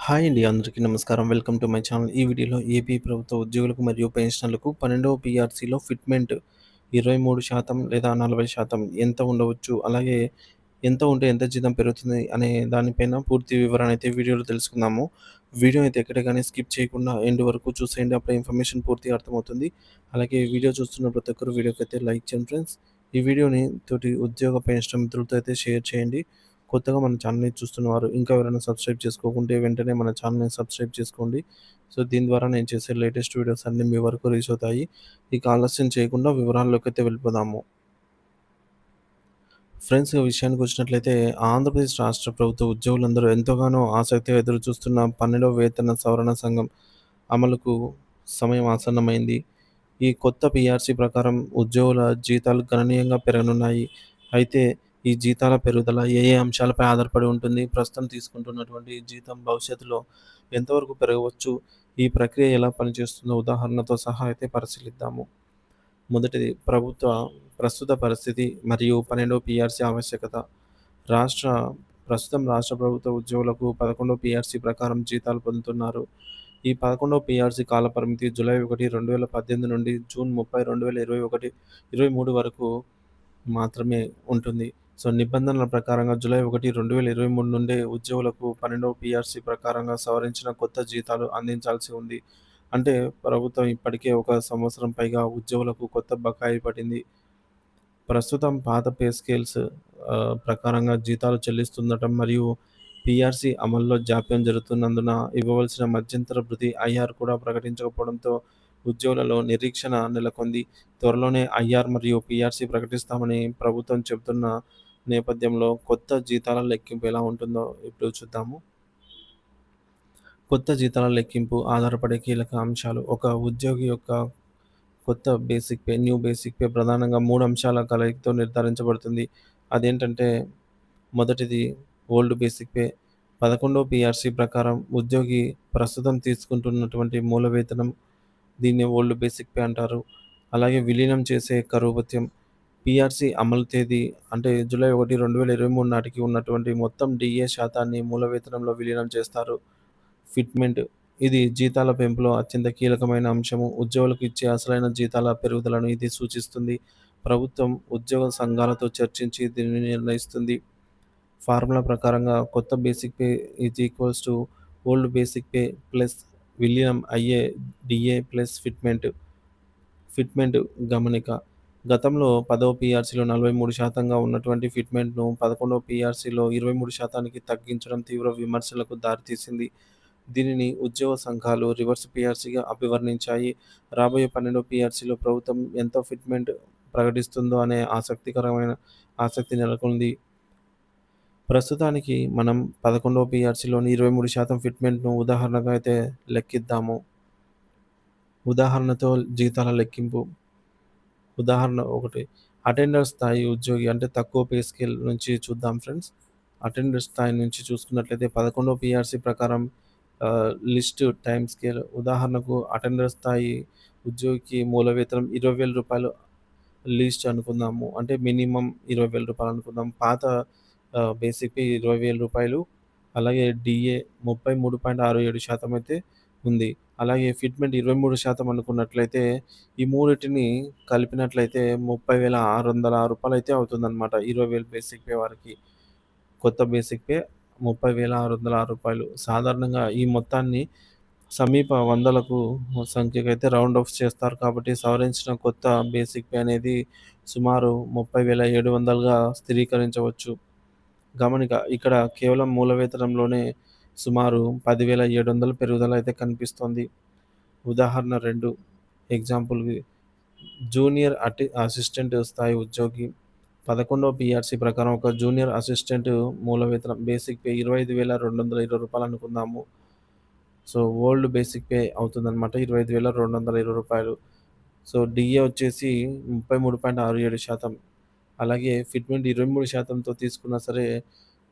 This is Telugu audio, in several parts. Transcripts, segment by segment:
హాయ్ అండి. అందరికీ నమస్కారం. Welcome to my channel. ఈ వీడియోలో ఏపీ ప్రభుత్వ ఉద్యోగులకు మరియు పెన్షనర్లకు 12వ పీఆర్సీలో ఫిట్‌మెంట్ 23% లేదా 40% ఎంత ఉండవచ్చు? అలాగే ఎంత ఉంటే ఎంత జీతం పెరుగుతుంది? అనే దానిపైన పూర్తి వివరణ అయితే వీడియోలో తెలుసుకుందాము. వీడియో అయితే ఎక్కడ గాని స్కిప్ చేయకుండా ఎండ్ వరకు చూసేయండి. అప్పుడే ఇన్ఫర్మేషన్ పూర్తిగా అర్థమవుతుంది. అలాగే వీడియో చూస్తున్న ప్రతి ఒక్కరు వీడియోకైతే లైక్ చేయండి ఫ్రెండ్స్. ఈ వీడియోని తోటి ఉద్యోగ పెన్షన్ మిత్రులతో అయితే షేర్ చేయండి. కొత్తగా మన ఛానల్‌ని చూస్తున్నవారు ఇంకా ఎవరైనా సబ్స్క్రైబ్ చేసుకోకుంటే వెంటనే మన ఛానల్‌ని సబ్స్క్రైబ్ చేసుకోండి. సో, దీని ద్వారా నేను చేసే లేటెస్ట్ వీడియోస్ అన్నీ మీ వరకు రీచ్ అవుతాయి. ఇక ఆలస్యం చేయకుండా వివరాల్లోకైతే వెళ్ళిపోదాము. ఫ్రెండ్స్ విషయానికొచ్చినట్లయితే ఆంధ్రప్రదేశ్ రాష్ట్ర ప్రభుత్వ ఉద్యోగులందరూ ఎంతగానో ఆసక్తిగా ఎదురుచూస్తున్న 12వ వేతన సవరణ సంఘం అమలుకు సమయం ఆసన్నమైంది. ఈ కొత్త పీఆర్సీ ప్రకారం ఉద్యోగుల జీతాలు గణనీయంగా పెరగనున్నాయి. అయితే ఈ జీతాల పెరుగుదల ఏ ఏ అంశాలపై ఆధారపడి ఉంటుంది? ప్రస్తుతం తీసుకుంటున్నటువంటి ఈ జీతం భవిష్యత్తులో ఎంతవరకు పెరగవచ్చు? ఈ ప్రక్రియ ఎలా పనిచేస్తుందో ఉదాహరణతో సహా అయితే పరిశీలిద్దాము. మొదటిది ప్రస్తుత పరిస్థితి మరియు 12వ పీఆర్సీ ఆవశ్యకత. రాష్ట్ర రాష్ట్ర ప్రభుత్వ ఉద్యోగులకు 11వ పీఆర్సీ ప్రకారం జీతాలు పొందుతున్నారు. ఈ 11వ పీఆర్సీ కాలపరిమితి జూలై 1, 2018 నుండి జూన్ 30, 2023 వరకు మాత్రమే ఉంటుంది. సో, నిబంధనల ప్రకారంగా జూలై 1, 2023 నుండే ఉద్యోగులకు 12వ పీఆర్సీ ప్రకారంగా సవరించిన కొత్త జీతాలు అందించాల్సి ఉంది. అంటే ప్రభుత్వం ఇప్పటికే ఒక సంవత్సరం పైగా ఉద్యోగులకు కొత్త బకాయి పడింది. ప్రస్తుతం పాత పే స్కేల్స్ ప్రకారంగా జీతాలు చెల్లిస్తుండటం మరియు పీఆర్సీ అమల్లో జాప్యం జరుగుతున్నందున ఇవ్వవలసిన మధ్యంతర భృతి ఐఆర్ కూడా ప్రకటించకపోవడంతో ఉద్యోగులలో నిరీక్షణ నెలకొంది. త్వరలోనే ఐఆర్ మరియు పీఆర్సీ ప్రకటిస్తామని ప్రభుత్వం చెబుతున్న నేపథ్యంలో కొత్త జీతాల లెక్కింపు ఎలా ఉంటుందో ఇప్పుడు చూద్దాము. కొత్త జీతాల లెక్కింపు ఆధారపడే కీలక అంశాలు. ఒక ఉద్యోగి యొక్క న్యూ బేసిక్ పే ప్రధానంగా 3 అంశాల కలయికతో నిర్ధారించబడుతుంది. అదేంటంటే మొదటిది ఓల్డ్ బేసిక్ పే. 11వ పీఆర్సీ ప్రకారం ఉద్యోగి ప్రస్తుతం తీసుకుంటున్నటువంటి మూల వేతనం దీన్ని ఓల్డ్ బేసిక్ పే అంటారు. అలాగే విలీనం చేసే కరువు భత్యం. పీఆర్సీ అమలు తేదీ అంటే జూలై 1, 2023 నాటికి ఉన్నటువంటి మొత్తం డీఏ శాతాన్ని మూల వేతనంలో విలీనం చేస్తారు. ఫిట్‌మెంట్ ఇది జీతాల పెంపులో అత్యంత కీలకమైన అంశము. ఉద్యోగులకు ఇచ్చే అసలైన జీతాల పెరుగుదలను ఇది సూచిస్తుంది. ప్రభుత్వం ఉద్యోగ సంఘాలతో చర్చించి దీనిని నిర్ణయిస్తుంది. ఫార్ములా ప్రకారంగా కొత్త basic pay is equals to old basic pay plus విలీనం అయ్యే డీఏ ప్లస్ ఫిట్‌మెంట్. ఫిట్‌మెంట్ గమనిక. గతంలో 10వ పీఆర్సీలో 43% ఉన్నటువంటి ఫిట్‌మెంట్‌ను 11వ పీఆర్సీలో 23%కి తగ్గించడం తీవ్ర విమర్శలకు దారితీసింది. దీనిని ఉద్యోగ సంఘాలు రివర్స్ పీఆర్సీగా అభివర్ణించాయి. రాబోయే 12వ పీఆర్సీలో ప్రభుత్వం ఎంత ఫిట్‌మెంట్ ప్రకటిస్తుందో అనే ఆసక్తి నెలకొంది. ప్రస్తుతానికి మనం 11వ పీఆర్సీలోని 23% ఫిట్‌మెంట్‌ను ఉదాహరణగా అయితే లెక్కిద్దాము. ఉదాహరణతో జీతాల లెక్కింపు. ఉదాహరణ 1 అటెండర్ స్థాయి ఉద్యోగి అంటే తక్కువ పే స్కేల్ నుంచి చూద్దాం ఫ్రెండ్స్. అటెండర్ స్థాయి నుంచి చూసుకున్నట్లయితే 11వ పీఆర్సీ ప్రకారం లిస్ట్ టైమ్ స్కేల్ ఉదాహరణకు అటెండర్ స్థాయి ఉద్యోగికి మూల వేతనం రూ. 20,000 లీస్ట్ అనుకుందాము. అంటే మినిమమ్ రూ. 20,000 అనుకుందాం. పాత బేసిక్ పే రూ. 20,000 అలాగే డీఏ 33.67% అయితే ఉంది. అలాగే ఫిట్‌మెంట్ 23% అనుకున్నట్లయితే ఈ మూడిటిని కలిపినట్లయితే రూ. 30,606 అయితే అవుతుందన్నమాట. 20,000 బేసిక్ పే వారికి. కొత్త బేసిక్ పే రూ. 30,606. సాధారణంగా ఈ మొత్తాన్ని సమీప వందలకు సంఖ్యకైతే రౌండ్ ఆఫ్ చేస్తారు. కాబట్టి సవరించిన కొత్త బేసిక్ పే అనేది సుమారు 30,700గా స్థిరీకరించవచ్చు. గమనిక ఇక్కడ కేవలం మూల వేతనంలోనే సుమారు 10,700 పెరుగుదల అయితే కనిపిస్తోంది. ఉదాహరణ 2 ఎగ్జాంపుల్‌కి జూనియర్ అసిస్టెంట్ స్థాయి ఉద్యోగి 11వ పీఆర్సీ ప్రకారం ఒక జూనియర్ అసిస్టెంట్ మూల వేతనం బేసిక్ పే రూ. 25,220 అనుకుందాము. సో, ఓల్డ్ బేసిక్ పే అవుతుందనమాట. రూ. 25,220. సో, డీఏ వచ్చేసి 33.67%. అలాగే ఫిట్‌మెంట్ 23%తో తీసుకున్నా సరే,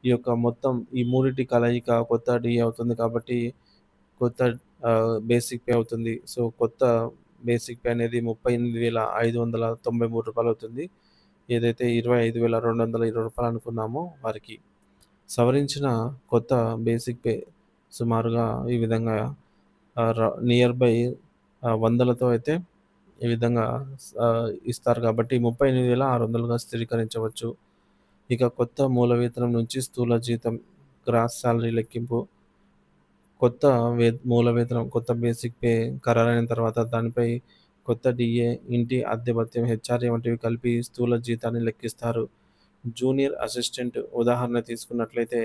ఈ యొక్క మొత్తం ఈ మూడిటి కలయిక కొత్త డీఏ అవుతుంది కాబట్టి, కొత్త బేసిక్ పే అవుతుంది. సో, కొత్త బేసిక్ పే అనేది రూ. 38,593 అవుతుంది. ఏదైతే రూ. 25,220 అనుకున్నామో వారికి. సవరించిన కొత్త బేసిక్ పే సుమారుగా ఈ విధంగా నియర్ బై వందలతో అయితే ఈ విధంగా ఇస్తారు కాబట్టి 38,600గా స్థిరీకరించవచ్చు. ఇక కొత్త మూల వేతనం నుంచి స్థూల జీతం గ్రాస్ సాలరీ లెక్కింపు. కొత్త మూల వేతనం, కొత్త బేసిక్ పే ఖరారైన తర్వాత దానిపై కొత్త డీఏ, ఇంటి అద్దె భత్యం, హెచ్ఆర్ఏ వంటివి కలిపి స్థూల జీతాన్ని లెక్కిస్తారు. జూనియర్ అసిస్టెంట్ ఉదాహరణ తీసుకున్నట్లయితే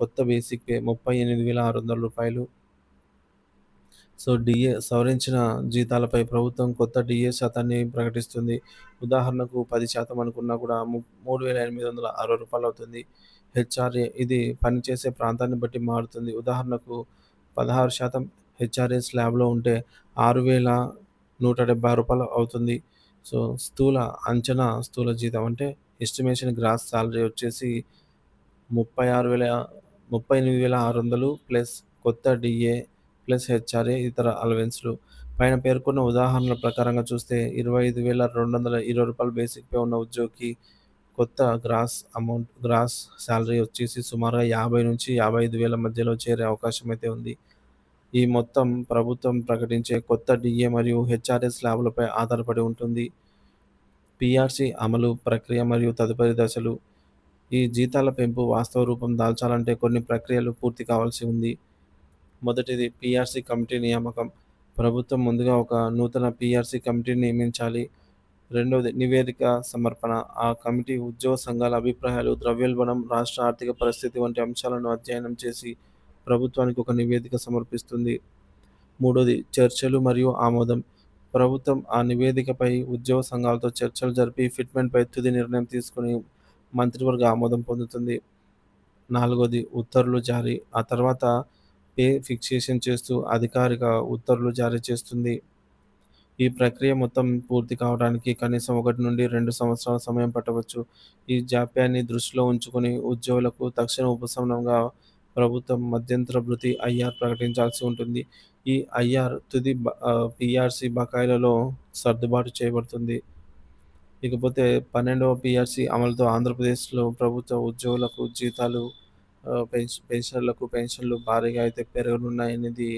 కొత్త బేసిక్ పే రూ. 38,600. సో, డీఏ సవరించిన జీతాలపై ప్రభుత్వం కొత్త డీఏ శాతాన్ని ప్రకటిస్తుంది. ఉదాహరణకు 10% అనుకున్నా కూడా రూ. 3,860 అవుతుంది. హెచ్ఆర్ఏ ఇది పనిచేసే ప్రాంతాన్ని బట్టి మారుతుంది. ఉదాహరణకు 16% హెచ్ఆర్ఏ స్లాబ్‌లో ఉంటే రూ. 6,176 అవుతుంది. సో, స్థూల జీతం అంటే ఎస్టిమేషన్ గ్రాస్ సాలరీ వచ్చేసి 38,600 ప్లస్ కొత్త డీఏ ప్లస్ హెచ్ఆర్ఏ ఇతర అలవెన్స్‌లు. పైన పేర్కొన్న ఉదాహరణల ప్రకారంగా చూస్తే రూ. 25,220 బేసిక్ పే ఉన్న ఉద్యోగికి కొత్త గ్రాస్ సాలరీ వచ్చేసి సుమారుగా 50,000-55,000 మధ్యలో చేరే అవకాశం అయితే ఉంది. ఈ మొత్తం ప్రభుత్వం ప్రకటించే కొత్త డీఏ మరియు హెచ్ఆర్ఏ స్లాబులపై ఆధారపడి ఉంటుంది. పీఆర్సీ అమలు, ప్రక్రియ మరియు తదుపరి దశలు. ఈ జీతాల పెంపు వాస్తవ రూపం దాల్చాలంటే కొన్ని ప్రక్రియలు పూర్తి కావాల్సి ఉంది. మొదటిది పీఆర్సీ కమిటీ నియామకం. ప్రభుత్వం ముందుగా ఒక నూతన పీఆర్సీ కమిటీని నియమించాలి. రెండవది నివేదిక సమర్పణ. ఆ కమిటీ ఉద్యోగ సంఘాల అభిప్రాయాలు, ద్రవ్యోల్బణం, రాష్ట్ర ఆర్థిక పరిస్థితి వంటి అంశాలను అధ్యయనం చేసి ప్రభుత్వానికి ఒక నివేదిక సమర్పిస్తుంది. మూడోది చర్చలు మరియు ఆమోదం. ప్రభుత్వం ఆ నివేదికపై ఉద్యోగ సంఘాలతో చర్చలు జరిపి ఫిట్మెంట్‌పై తుది నిర్ణయం తీసుకొని మంత్రివర్గ ఆమోదం పొందుతుంది. నాలుగోది ఉత్తర్వులు జారీ. ఆ తర్వాత పే ఫిక్సేషన్ చేస్తూ అధికారిక ఉత్తర్వులు జారీ చేస్తుంది. ఈ ప్రక్రియ మొత్తం పూర్తి కావడానికి కనీసం 1-2 సంవత్సరాల సమయం పట్టవచ్చు. ఈ జాప్యాన్ని దృష్టిలో ఉంచుకొని ఉద్యోగులకు తక్షణ ఉపశమనంగా ప్రభుత్వం మధ్యంతర భృతి ఐఆర్ ప్రకటించాల్సి ఉంటుంది. ఈ ఐఆర్ పీఆర్సీ బకాయిలలో సర్దుబాటు చేయబడుతుంది. ఇకపోతే 12వ పీఆర్సీ అమలుతో ఆంధ్రప్రదేశ్‌లో ప్రభుత్వ ఉద్యోగులకు జీతాలు, పెన్షనర్లకు పెన్షన్‌లు భారీగా అయితే పెరగనున్నాయనేది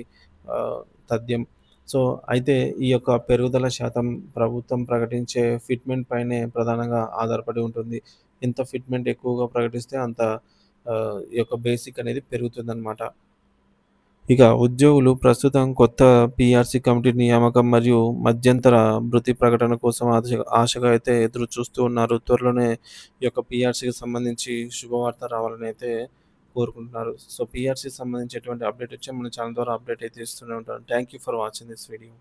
తథ్యం. సో, అయితే ఈ యొక్క పెరుగుదల శాతం ప్రభుత్వం ప్రకటించే ఫిట్‌మెంట్ పైనే ప్రధానంగా ఆధారపడి ఉంటుంది. ఎంత ఫిట్‌మెంట్ ఎక్కువగా ప్రకటిస్తే అంత ఈ యొక్క బేసిక్ అనేది పెరుగుతుందనమాట. ఇక ఉద్యోగులు ప్రస్తుతం కొత్త పీఆర్సీ కమిటీ నియామకం మరియు మధ్యంతర భృతి ప్రకటన కోసం ఆశగా అయితే ఎదురు చూస్తూ ఉన్నారు. త్వరలోనే ఈ యొక్క పీఆర్సీకి సంబంధించి శుభవార్త రావాలని అయితే కోరుకుంటున్నారు. సో, పీఆర్సీకి సంబంధించి ఎటువంటి అప్డేట్ వచ్చినా మన ఛానల్ ద్వారా అప్డేట్ అయితే ఇస్తూనే ఉంటాను. Thank you for watching this video.